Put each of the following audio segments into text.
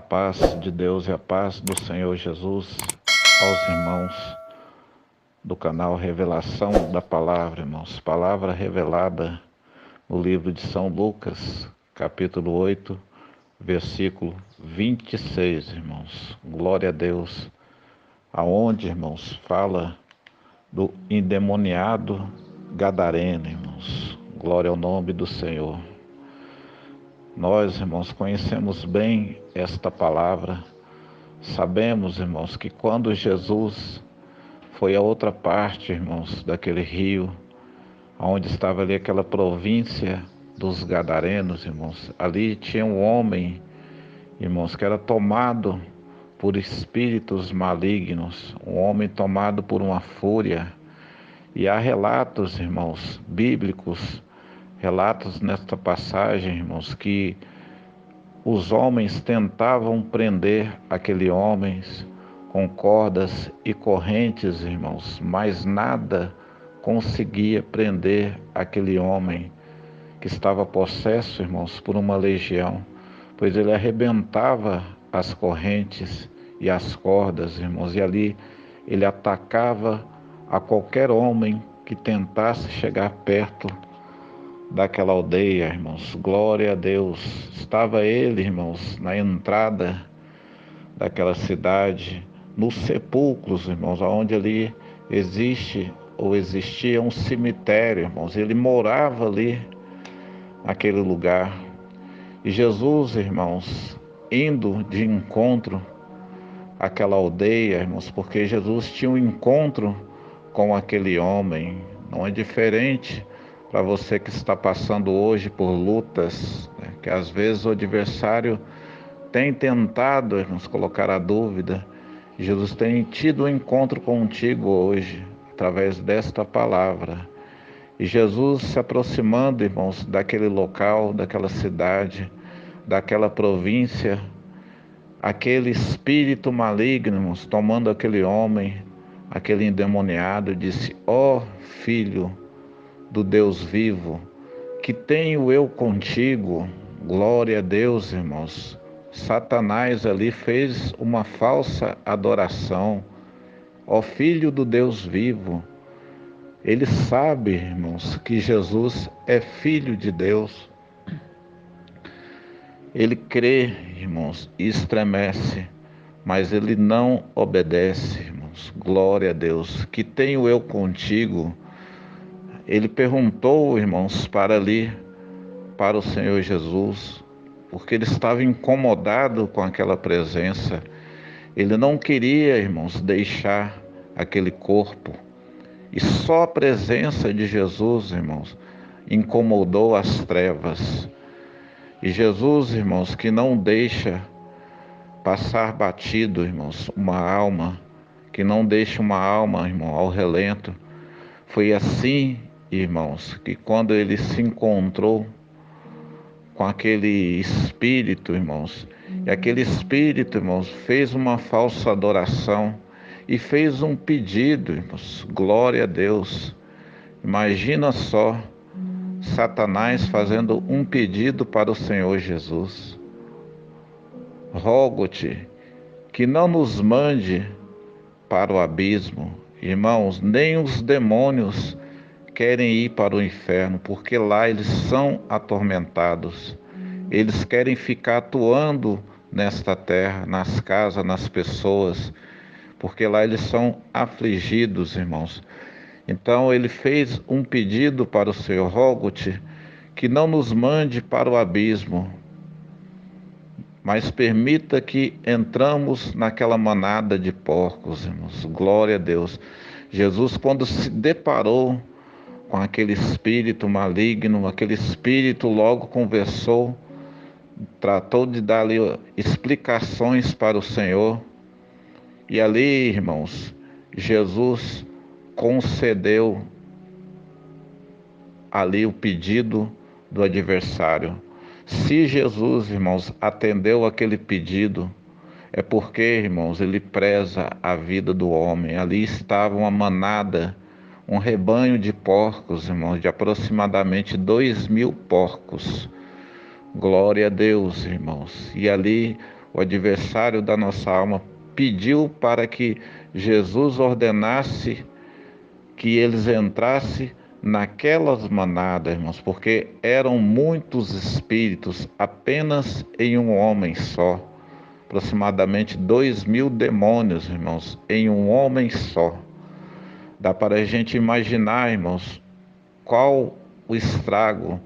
paz de Deus e a paz do Senhor Jesus aos irmãos do canal Revelação da Palavra, irmãos. Palavra revelada no livro de São Lucas, capítulo 8, versículo 26, irmãos. Glória a Deus. Aonde, irmãos, fala do endemoniado gadareno, irmãos. Glória ao nome do Senhor. Nós, irmãos, conhecemos bem esta palavra. Sabemos, irmãos, que quando Jesus foi a outra parte, irmãos, daquele rio, onde estava ali aquela província dos Gadarenos, irmãos, ali tinha um homem, irmãos, que era tomado por espíritos malignos, um homem tomado por uma fúria. E há relatos, irmãos, bíblicos, relatos nesta passagem, irmãos, que os homens tentavam prender aquele homem com cordas e correntes, irmãos, mas nada conseguia prender aquele homem que estava possesso, irmãos, por uma legião, pois ele arrebentava as correntes e as cordas, irmãos, e ali ele atacava a qualquer homem que tentasse chegar perto daquela aldeia, irmãos. Glória a Deus. Estava ele, irmãos, na entrada daquela cidade, nos sepulcros, irmãos, onde ali existe ou existia um cemitério, irmãos. Ele morava ali, naquele lugar. E Jesus, irmãos, indo de encontro àquela aldeia, irmãos, porque Jesus tinha um encontro com aquele homem. Não é diferente para você que está passando hoje por lutas, né, que às vezes o adversário tem tentado, irmãos, colocar a dúvida. Jesus tem tido um encontro contigo hoje, através desta palavra. E Jesus se aproximando, irmãos, daquele local, daquela cidade, daquela província, aquele espírito maligno, irmãos, tomando aquele homem, aquele endemoniado, disse: ó filho do Deus vivo, que tenho eu contigo. Glória a Deus, irmãos. Satanás ali fez uma falsa adoração. Ó filho do Deus vivo. Ele sabe, irmãos, que Jesus é filho de Deus. Ele crê, irmãos, e estremece, mas ele não obedece, irmãos. Glória a Deus. Que tenho eu contigo? Ele perguntou, irmãos, para o Senhor Jesus, porque ele estava incomodado com aquela presença. Ele não queria, irmãos, deixar aquele corpo. E só a presença de Jesus, irmãos, incomodou as trevas. E Jesus, irmãos, que não deixa passar batido, irmãos, uma alma, que não deixa uma alma, irmão, ao relento. Foi assim, irmãos, que quando ele se encontrou com aquele espírito, irmãos, e aquele espírito, irmãos, fez uma falsa adoração e fez um pedido, irmãos. Glória a Deus. Imagina só, Satanás fazendo um pedido para o Senhor Jesus: rogo-te que não nos mande para o abismo. Irmãos, nem os demônios querem ir para o inferno, porque lá eles são atormentados. Eles querem ficar atuando nesta terra, nas casas, nas pessoas, porque lá eles são afligidos, irmãos. Então ele fez um pedido para o Senhor: rogo-te que não nos mande para o abismo, mas permita que entramos naquela manada de porcos, irmãos. Glória a Deus. Jesus, quando se deparou com aquele espírito maligno, aquele espírito logo conversou, tratou de dar ali explicações para o Senhor. E ali, irmãos, Jesus concedeu ali o pedido do adversário. Se Jesus, irmãos, atendeu aquele pedido, é porque, irmãos, ele preza a vida do homem. Ali estava uma manada, um rebanho de porcos, irmãos, de aproximadamente 2.000 porcos. Glória a Deus, irmãos. E ali o adversário da nossa alma, pediu para que Jesus ordenasse que eles entrassem naquelas manadas, irmãos, porque eram muitos espíritos apenas em um homem só. Aproximadamente 2.000 demônios, irmãos, em um homem só. Dá para a gente imaginar, irmãos, qual o estrago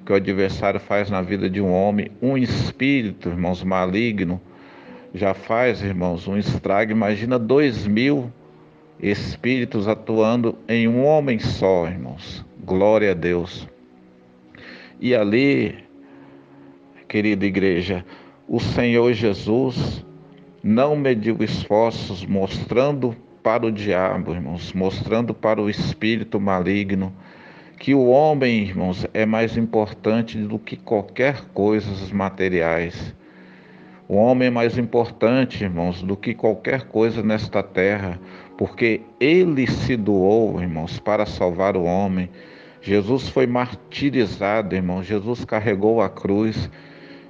que o adversário faz na vida de um homem. Um espírito, irmãos, maligno, já faz, irmãos, um estrago. Imagina 2.000 espíritos atuando em um homem só, irmãos. Glória a Deus. E ali, querida igreja, o Senhor Jesus não mediu esforços mostrando para o diabo, irmãos, mostrando para o espírito maligno que o homem, irmãos, é mais importante do que qualquer coisa materiais. O homem é mais importante, irmãos, do que qualquer coisa nesta terra, porque ele se doou, irmãos, para salvar o homem. Jesus foi martirizado, irmãos. Jesus carregou a cruz.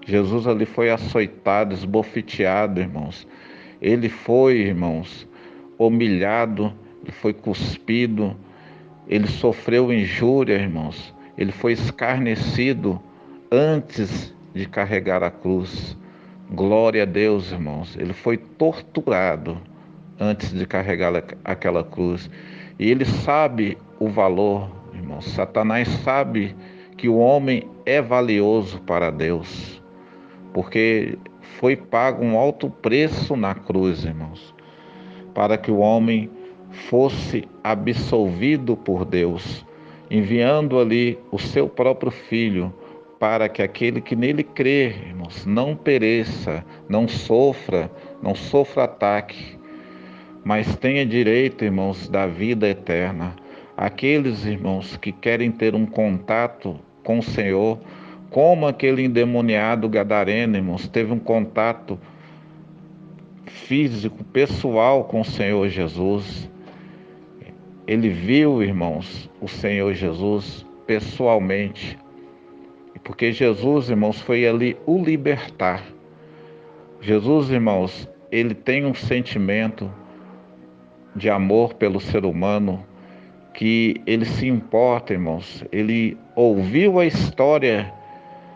Jesus ali foi açoitado, esbofeteado, irmãos. Ele foi, irmãos, humilhado, ele foi cuspido, ele sofreu injúria, irmãos. Ele foi escarnecido antes de carregar a cruz. Glória a Deus, irmãos. Ele foi torturado antes de carregar aquela cruz. E ele sabe o valor, irmãos. Satanás sabe que o homem é valioso para Deus, porque foi pago um alto preço na cruz, irmãos, para que o homem fosse absolvido por Deus, enviando ali o seu próprio Filho, para que aquele que nele crê, irmãos, não pereça, não sofra ataque, mas tenha direito, irmãos, da vida eterna. Aqueles, irmãos, que querem ter um contato com o Senhor, como aquele endemoniado gadareno, irmãos, teve um contato físico, pessoal com o Senhor Jesus. Ele viu, irmãos, o Senhor Jesus pessoalmente, porque Jesus, irmãos, foi ali o libertar. Jesus, irmãos, ele tem um sentimento de amor pelo ser humano, que ele se importa, irmãos. Ele ouviu a história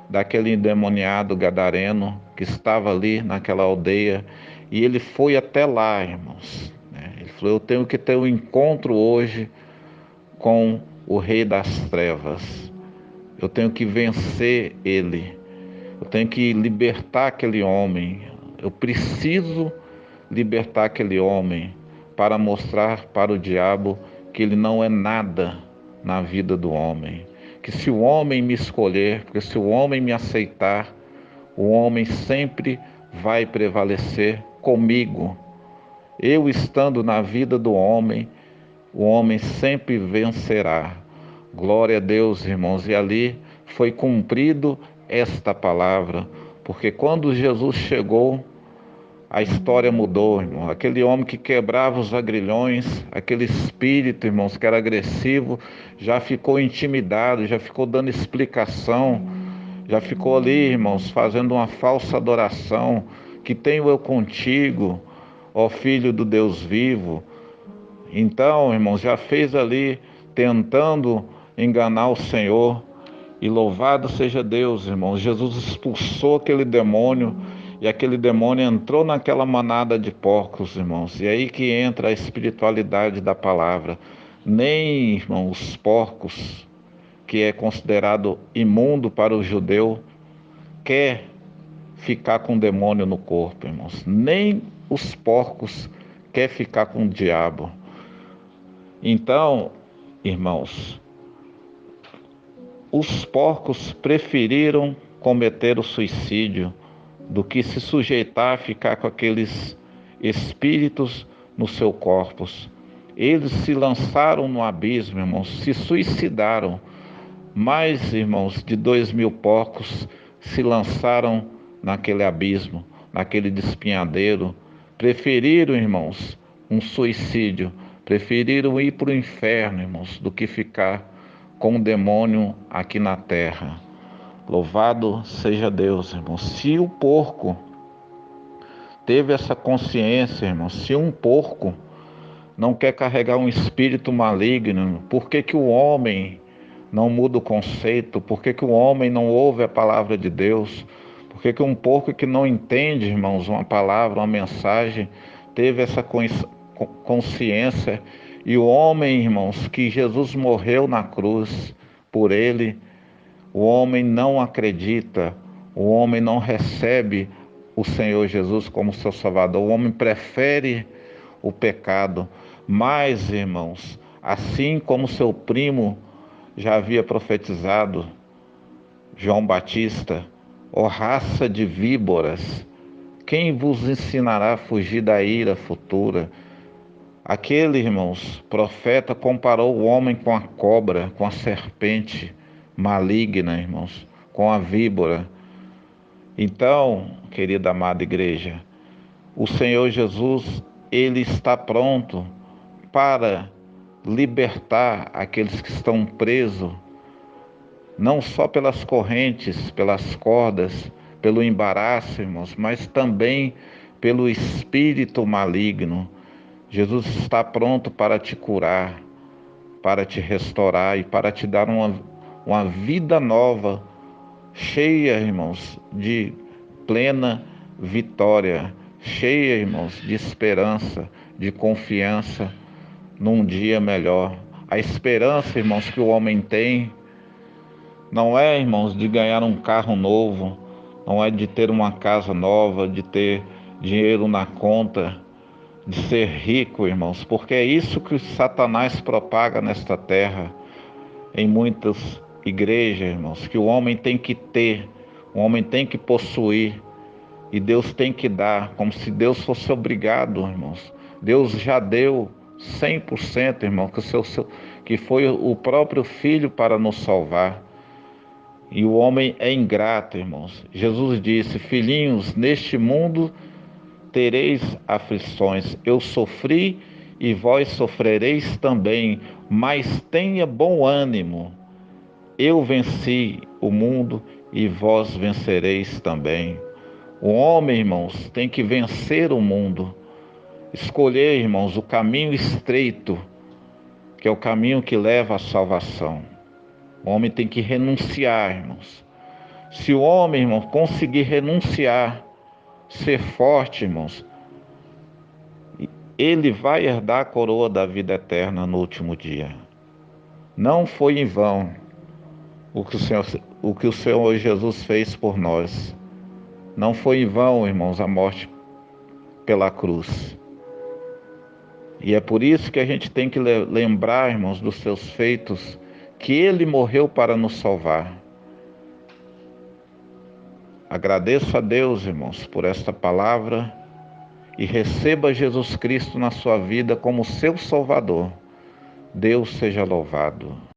daquele endemoniado gadareno que estava ali naquela aldeia, e ele foi até lá, irmãos. Ele falou: eu tenho que ter um encontro hoje com o Rei das Trevas. Eu tenho que vencer ele. Eu tenho que libertar aquele homem. Eu preciso libertar aquele homem para mostrar para o diabo que ele não é nada na vida do homem. Que se o homem me escolher, porque se o homem me aceitar, o homem sempre vai prevalecer comigo. Eu estando na vida do homem, o homem sempre vencerá. Glória a Deus, irmãos. E ali foi cumprido esta palavra, porque quando Jesus chegou, a história mudou, irmão. Aquele homem que quebrava os agrilhões, aquele espírito, irmãos, que era agressivo, já ficou intimidado, já ficou dando explicação, já ficou ali, irmãos, fazendo uma falsa adoração. Que tenho eu contigo, ó Filho do Deus vivo. Então, irmãos, já fez ali tentando enganar o Senhor. E louvado seja Deus, irmãos. Jesus expulsou aquele demônio e aquele demônio entrou naquela manada de porcos, irmãos. E aí que entra a espiritualidade da palavra. Nem, irmãos, os porcos, que é considerado imundo para o judeu, quer ficar com o demônio no corpo, irmãos. Nem os porcos quer ficar com o diabo. Então, irmãos, os porcos preferiram cometer o suicídio do que se sujeitar a ficar com aqueles espíritos no seu corpo. Eles se lançaram no abismo, irmãos, se suicidaram. Mais, irmãos, de 2.000 porcos se lançaram naquele abismo, naquele despenhadeiro. Preferiram, irmãos, um suicídio. Preferiram ir para o inferno, irmãos, do que ficar com o demônio aqui na terra. Louvado seja Deus, irmãos. Se o porco teve essa consciência, irmãos. Se um porco não quer carregar um espírito maligno, por que que o homem não muda o conceito? Por que que o homem não ouve a palavra de Deus? Por que que um porco que não entende, irmãos, uma palavra, uma mensagem, teve essa consciência? E o homem, irmãos, que Jesus morreu na cruz por ele, o homem não acredita, o homem não recebe o Senhor Jesus como seu Salvador. O homem prefere o pecado. Mas, irmãos, assim como seu primo já havia profetizado, João Batista, ó raça de víboras, quem vos ensinará a fugir da ira futura? Aquele, irmãos, profeta comparou o homem com a cobra, com a serpente maligna, irmãos, com a víbora. Então, querida amada igreja, o Senhor Jesus, ele está pronto para libertar aqueles que estão presos, não só pelas correntes, pelas cordas, pelo embaraço, irmãos, mas também pelo espírito maligno. Jesus está pronto para te curar, para te restaurar e para te dar uma vida nova, cheia, irmãos, de plena vitória, cheia, irmãos, de esperança, de confiança num dia melhor. A esperança, irmãos, que o homem tem não é, irmãos, de ganhar um carro novo, não é de ter uma casa nova, de ter dinheiro na conta, de ser rico, irmãos, porque é isso que Satanás propaga nesta terra, em muitas igrejas, irmãos, que o homem tem que ter, o homem tem que possuir, e Deus tem que dar, como se Deus fosse obrigado, irmãos. Deus já deu 100%, irmão, que foi o próprio Filho para nos salvar. E o homem é ingrato, irmãos. Jesus disse: filhinhos, neste mundo tereis aflições. Eu sofri e vós sofrereis também, mas tenha bom ânimo. Eu venci o mundo e vós vencereis também. O homem, irmãos, tem que vencer o mundo. Escolher, irmãos, o caminho estreito, que é o caminho que leva à salvação. O homem tem que renunciar, irmãos. Se o homem, irmão, conseguir renunciar, ser forte, irmãos, ele vai herdar a coroa da vida eterna no último dia. Não foi em vão o que o Senhor Jesus fez por nós. Não foi em vão, irmãos, a morte pela cruz. E é por isso que a gente tem que lembrar, irmãos, dos seus feitos, que Ele morreu para nos salvar. Agradeço a Deus, irmãos, por esta palavra e receba Jesus Cristo na sua vida como seu Salvador. Deus seja louvado.